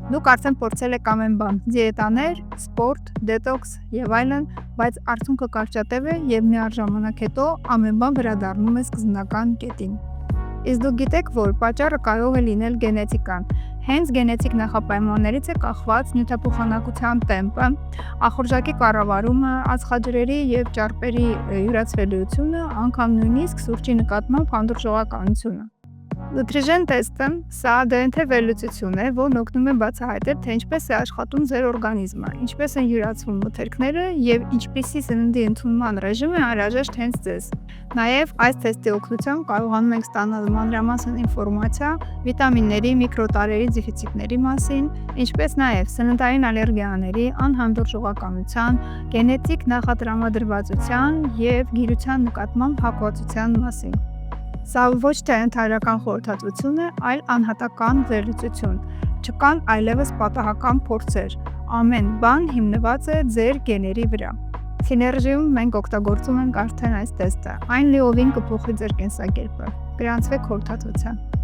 Դուք արդեն փորձել եք ամեն բան՝ դիետաներ, սպորտ, դետոքս եւ այլն, բայց արդյունքը կարճատև է եւ միառժամանակ հետո ամեն բան վերադառնում է սկզբնական կետին։ Իսկ դուք գիտեք, որ պատճառը կարող է լինել գենետիկան։ Հենց գենետիկ նախապայմաններից է կախված նյութափոխանակության տեմպը, ախորժակի կառավարումը, ածխաջրերի եւ ճարպերի յուրացվելիությունը, անգամ նույնիսկ սուրճի նկատմամբ հանդուրժողականությունը։ Nutrition test-ը սա DNT վերլուծություն է, որն օգնում է բացահայտել, թե ինչպես է աշխատում ձեր օրգանիզմը, ինչպես են յուրացվում մթերքները եւ ինչպիսի սննդի ընդունման ռեժիմ է անհրաժեշտ հենց ձեզ։ Նաեւ այս թեստի օգնությամբ կարողանում եք ստանալ մանրամասն ինֆորմացիա վիտամինների, միկրոտարրերի դեֆիցիտների մասին, ինչպես նաեւ սննդային ալերգիաների, անհանդուրժողականության, գենետիկ նախատրամադրվածության եւ գիրության նկատմամբ հակվածության մասին։ Սա ոչ թե ընդհանրական խորհրդատվություն է, այլ անհատական վերլուծություն։ Չկան այլևս պատահական փորձեր։ Ամեն բան հիմնված է ձեր գեների վրա։ Synergy-ում մենք օգտագործում ենք արդեն այս տեստը։ Այն լիովին կփոխի ձեր կենսակերպը։ Գրանցվեք խորհրդատվության։